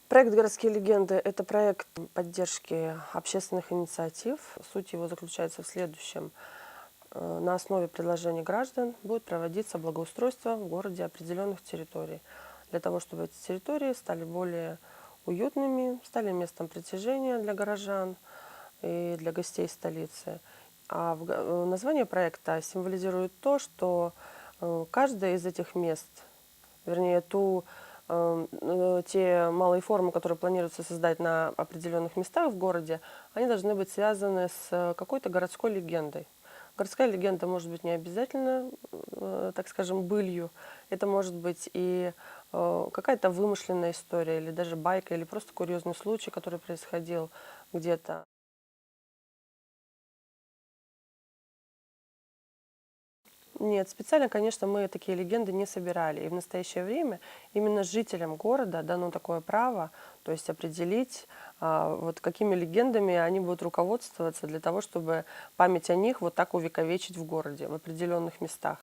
Проект «Городские легенды» — это проект поддержки общественных инициатив. Суть его заключается в следующем. На основе предложений граждан будет проводиться благоустройство в городе определенных территорий, для того, чтобы эти территории стали более уютными, стали местом притяжения для горожан и для гостей столицы. Название проекта символизирует то, что каждое из этих мест, вернее, те малые формы, которые планируется создать на определенных местах в городе, они должны быть связаны с какой-то городской легендой. Городская легенда может быть не обязательно, так скажем, былью. Это может быть и какая-то вымышленная история, или даже байка, или просто курьезный случай, который происходил где-то. Нет, специально, конечно, мы такие легенды не собирали. И в настоящее время именно жителям города дано такое право, то есть определить, вот какими легендами они будут руководствоваться для того, чтобы память о них вот так увековечить в городе, в определенных местах.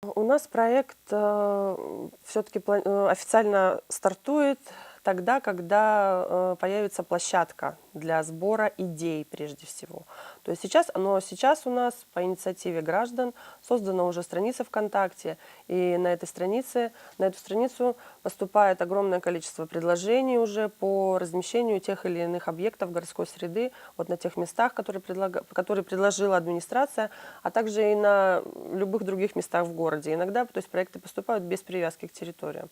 У нас проект все-таки официально стартует тогда, когда появится площадка для сбора идей прежде всего. То есть сейчас у нас по инициативе граждан создана уже страница ВКонтакте, и на эту страницу поступает огромное количество предложений уже по размещению тех или иных объектов городской среды вот на тех местах, которые предложила администрация, а также и на любых других местах в городе. Иногда, то есть, проекты поступают без привязки к территориям.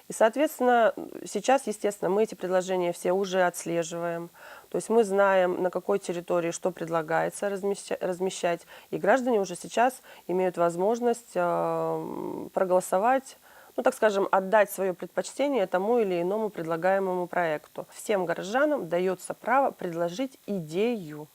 И, соответственно, сейчас, естественно, мы эти предложения все уже отслеживаем. То есть мы знаем, на какой территории что предлагается размещать. И граждане уже сейчас имеют возможность проголосовать, ну, так скажем, отдать свое предпочтение тому или иному предлагаемому проекту. Всем горожанам дается право предложить идею.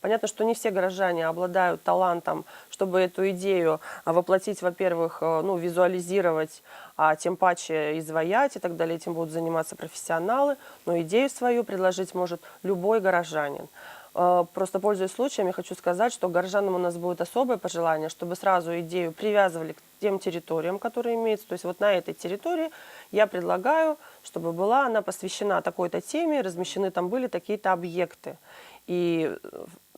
Понятно, что не все горожане обладают талантом, чтобы эту идею воплотить, во-первых, ну, визуализировать, а тем паче изваять и так далее. Этим будут заниматься профессионалы, но идею свою предложить может любой горожанин. Просто, пользуясь случаем, я хочу сказать, что горожанам у нас будет особое пожелание, чтобы сразу идею привязывали к тем территориям, которые имеются. То есть вот на этой территории я предлагаю, чтобы была она посвящена такой-то теме, размещены там были такие-то объекты. И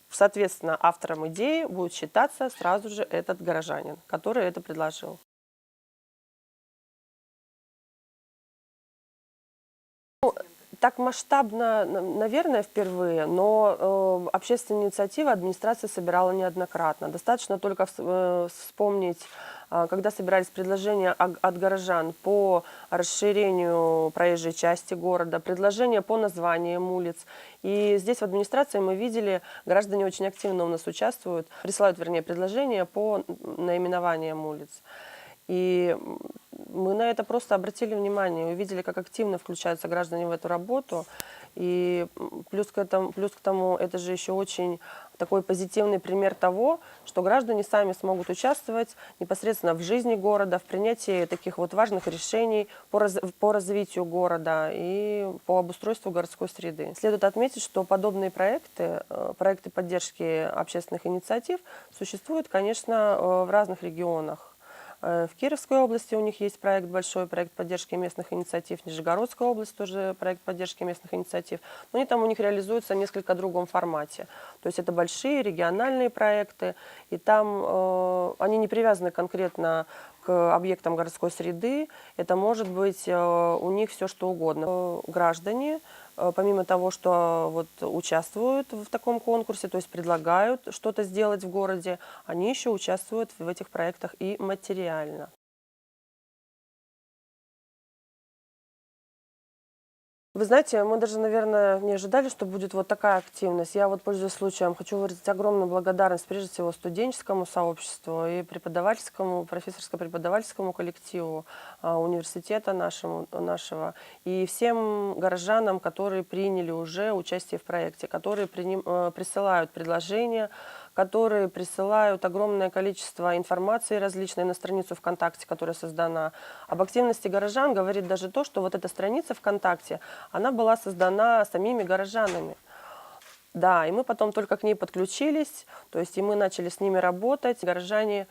соответственно, автором идеи будет считаться сразу же этот горожанин, который это предложил. Так масштабно, наверное, впервые, но общественные инициативы администрация собирала неоднократно. Достаточно только вспомнить, когда собирались предложения от горожан по расширению проезжей части города, предложения по названиям улиц. И здесь в администрации мы видели, граждане очень активно у нас участвуют, присылают, вернее, предложения по наименованиям улиц. И мы на это просто обратили внимание, увидели, как активно включаются граждане в эту работу. И плюс к тому, это же еще очень такой позитивный пример того, что граждане сами смогут участвовать непосредственно в жизни города, в принятии таких вот важных решений по развитию города и по обустройству городской среды. Следует отметить, что подобные проекты поддержки общественных инициатив существуют, конечно, в разных регионах. В Кировской области у них есть большой проект поддержки местных инициатив, Нижегородская область тоже проект поддержки местных инициатив, но они там у них реализуются в несколько другом формате. То есть это большие региональные проекты, и там они не привязаны конкретно к объектам городской среды, это может быть у них все что угодно. Граждане, помимо того, что вот участвуют в таком конкурсе, то есть предлагают что-то сделать в городе, они еще участвуют в этих проектах и материально. Вы знаете, мы даже, наверное, не ожидали, что будет вот такая активность. Я вот, пользуясь случаем, хочу выразить огромную благодарность прежде всего студенческому сообществу и профессорско-преподавательскому коллективу университета нашего и всем горожанам, которые приняли уже участие в проекте, которые присылают предложения, которые присылают огромное количество информации различной на страницу ВКонтакте, которая создана. Об активности горожан говорит даже то, что вот эта страница ВКонтакте, она была создана самими горожанами. Да, и мы потом только к ней подключились, то есть и мы начали с ними работать. Горожане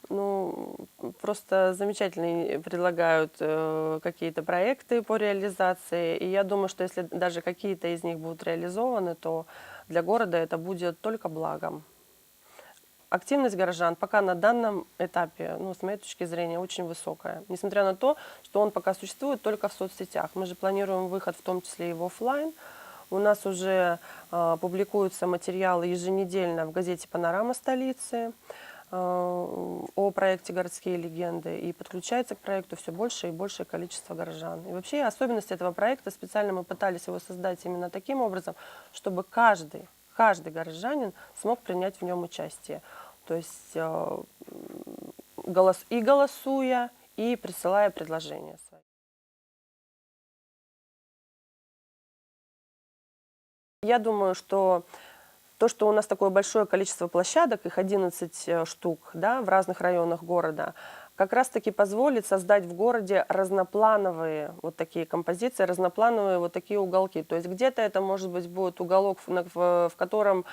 Ну, просто замечательные предлагают какие-то проекты по реализации. И я думаю, что если даже какие-то из них будут реализованы, то для города это будет только благом. Активность горожан пока на данном этапе, ну, с моей точки зрения, очень высокая. Несмотря на то, что он пока существует только в соцсетях. Мы же планируем выход, в том числе и в офлайн. У нас уже публикуются материалы еженедельно в газете «Панорама столицы» о проекте «Городские легенды», и подключается к проекту все больше и большее количество горожан. И вообще особенность этого проекта, специально мы пытались его создать именно таким образом, чтобы каждый горожанин смог принять в нем участие. То есть голосуя, и присылая предложения свои. Я думаю, что то, что у нас такое большое количество площадок, их 11 штук, да, в разных районах города, как раз-таки позволит создать в городе разноплановые вот такие композиции, разноплановые вот такие уголки. То есть где-то это, может быть, будет уголок, в котором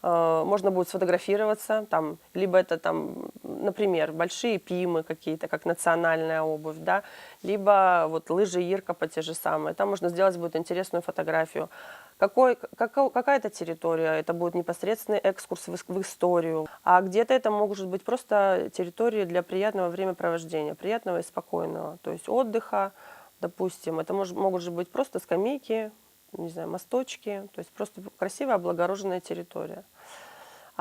можно будет сфотографироваться, там, либо это, там, например, большие пимы какие-то, как национальная обувь, да, либо вот лыжи Иркопа те же самые. Там можно сделать будет интересную фотографию. Какая-то территория, это будет непосредственный экскурс в историю, а где-то это может быть просто территории для приятного времяпровождения, приятного и спокойного, то есть отдыха, допустим. Это могут же быть просто скамейки, не знаю, мосточки, то есть просто красивая облагороженная территория.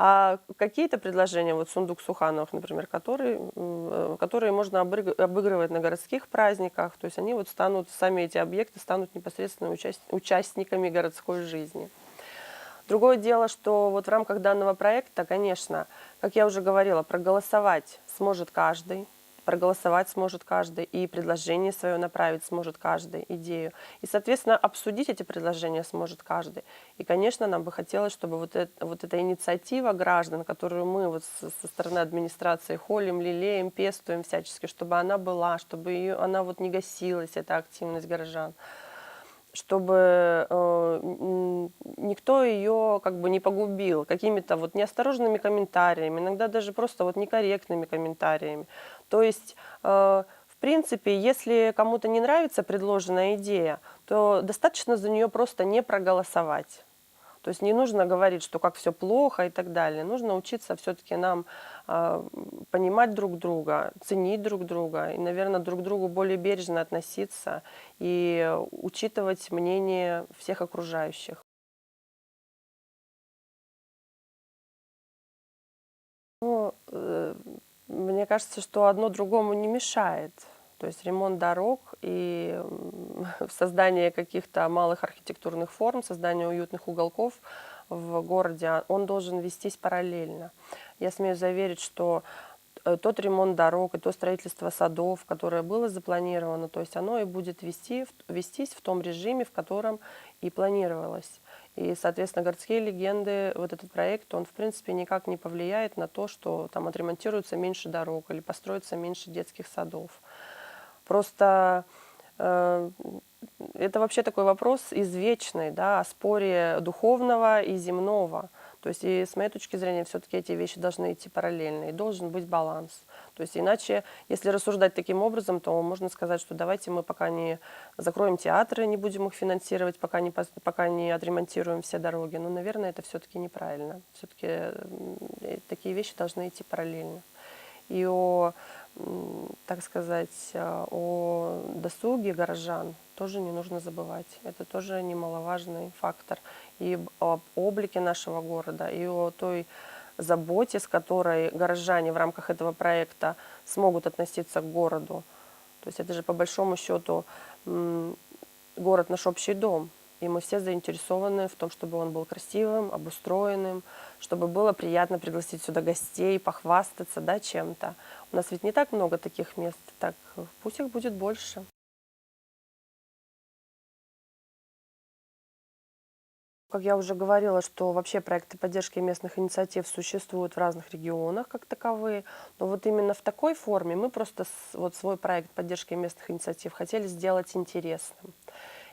А какие-то предложения, вот сундук Сухановых, например, которые можно обыгрывать на городских праздниках, то есть они вот станут, сами эти объекты станут непосредственно участниками городской жизни. Другое дело, что вот в рамках данного проекта, конечно, как я уже говорила, проголосовать сможет каждый, и предложение свое направить сможет каждый, идею. И, соответственно, обсудить эти предложения сможет каждый. И, конечно, нам бы хотелось, чтобы вот эта инициатива граждан, которую мы вот со стороны администрации холим, лелеем, пестуем всячески, чтобы она была, чтобы она вот не гасилась, эта активность горожан, чтобы никто ее как бы не погубил какими-то вот неосторожными комментариями, иногда даже просто вот некорректными комментариями. То есть, в принципе, если кому-то не нравится предложенная идея, то достаточно за нее просто не проголосовать. То есть не нужно говорить, что как все плохо и так далее. Нужно учиться все-таки нам понимать друг друга, ценить друг друга и, наверное, друг к другу более бережно относиться и учитывать мнение всех окружающих. Ну, мне кажется, что одно другому не мешает. То есть ремонт дорог и создание каких-то малых архитектурных форм, создание уютных уголков в городе, он должен вестись параллельно. Я смею заверить, что тот ремонт дорог и то строительство садов, которое было запланировано, то есть оно и будет вестись в том режиме, в котором и планировалось. И, соответственно, городские легенды, вот этот проект, он, в принципе, никак не повлияет на то, что там отремонтируется меньше дорог или построится меньше детских садов. Просто это вообще такой вопрос извечный, да, о споре духовного и земного. То есть, и с моей точки зрения, все-таки эти вещи должны идти параллельно, и должен быть баланс. То есть, иначе, если рассуждать таким образом, то можно сказать, что давайте мы пока не закроем театры, не будем их финансировать, пока не отремонтируем все дороги. Но, наверное, это все-таки неправильно. Все-таки такие вещи должны идти параллельно. И так сказать, о досуге горожан тоже не нужно забывать. Это тоже немаловажный фактор. И об облике нашего города, и о той заботе, с которой горожане в рамках этого проекта смогут относиться к городу. То есть это же по большому счету город наш общий дом. И мы все заинтересованы в том, чтобы он был красивым, обустроенным, чтобы было приятно пригласить сюда гостей, похвастаться, да, чем-то. У нас ведь не так много таких мест, так пусть их будет больше. Как я уже говорила, что вообще проекты поддержки местных инициатив существуют в разных регионах как таковые, но вот именно в такой форме мы просто вот свой проект поддержки местных инициатив хотели сделать интересным.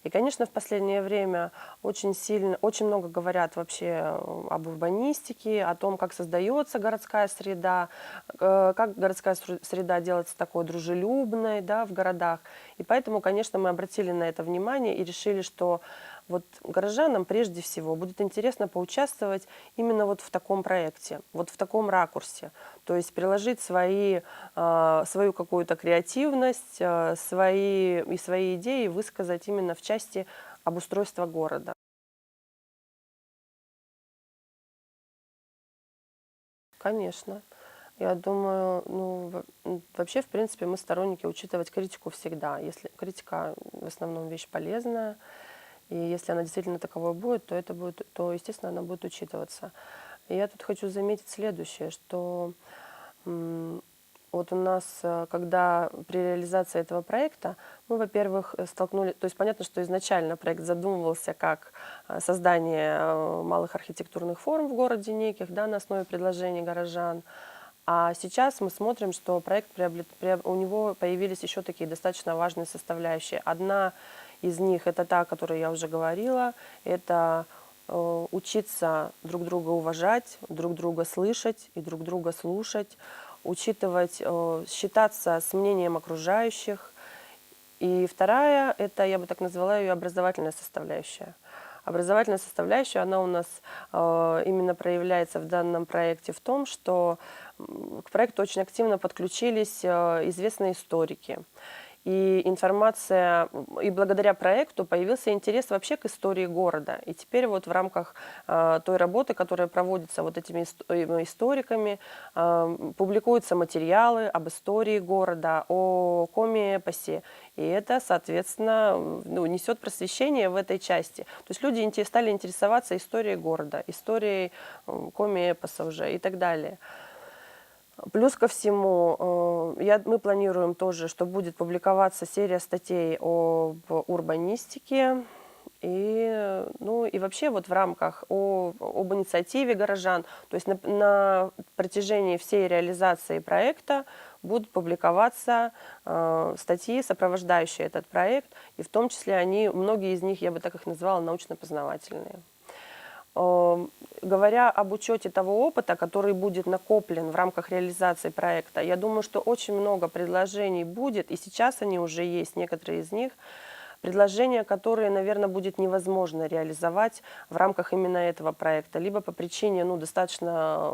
И, конечно, в последнее время очень много говорят вообще об урбанистике, о том, как создается городская среда, как городская среда делается такой дружелюбной, да, в городах. И поэтому, конечно, мы обратили на это внимание и решили, что вот горожанам прежде всего будет интересно поучаствовать именно вот в таком проекте, вот в таком ракурсе. То есть приложить свою какую-то креативность, свои идеи высказать именно в части обустройства города. Конечно. Я думаю, вообще, в принципе, мы сторонники учитывать критику всегда. Если критика в основном вещь полезная, и если она действительно таковой будет, то, естественно, она будет учитываться. И я тут хочу заметить следующее, что вот у нас, когда при реализации этого проекта, мы, во-первых, то есть понятно, что изначально проект задумывался как создание малых архитектурных форм в городе неких, да, на основе предложений горожан. А сейчас мы смотрим, что у него появились еще такие достаточно важные составляющие. Одна из них, это та, о которой я уже говорила, это учиться друг друга уважать, друг друга слышать и друг друга слушать, считаться с мнением окружающих. И вторая, это, я бы так назвала ее, образовательная составляющая. Образовательная составляющая, она у нас именно проявляется в данном проекте в том, что к проекту очень активно подключились известные историки. И благодаря проекту появился интерес вообще к истории города. И теперь вот в рамках той работы, которая проводится вот этими историками, публикуются материалы об истории города, о коми-эпосе. И это, соответственно, несет просвещение в этой части. То есть люди стали интересоваться историей города, историей коми-эпоса уже и так далее. Плюс ко всему, мы планируем тоже, что будет публиковаться серия статей об урбанистике и вообще вот в рамках об инициативе горожан. То есть на протяжении всей реализации проекта будут публиковаться статьи, сопровождающие этот проект, и в том числе многие из них, я бы так их назвала, научно-познавательные. Говоря об учете того опыта, который будет накоплен в рамках реализации проекта, я думаю, что очень много предложений будет, и сейчас они уже есть, некоторые из них, предложения, которые, наверное, будет невозможно реализовать в рамках именно этого проекта, либо по причине достаточно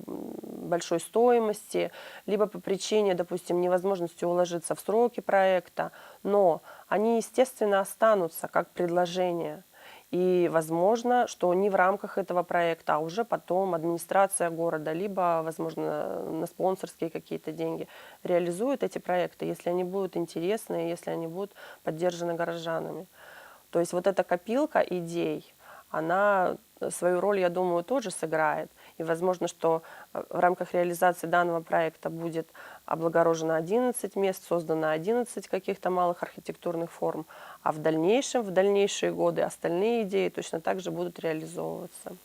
большой стоимости, либо по причине, допустим, невозможности уложиться в сроки проекта, но они, естественно, останутся как предложения. И возможно, что не в рамках этого проекта, а уже потом администрация города, либо, возможно, на спонсорские какие-то деньги реализует эти проекты, если они будут интересны, если они будут поддержаны горожанами. То есть вот эта копилка идей, она свою роль, я думаю, тоже сыграет. И возможно, что в рамках реализации данного проекта будет облагорожено 11 мест, создано 11 каких-то малых архитектурных форм, а в дальнейшие годы остальные идеи точно так же будут реализовываться.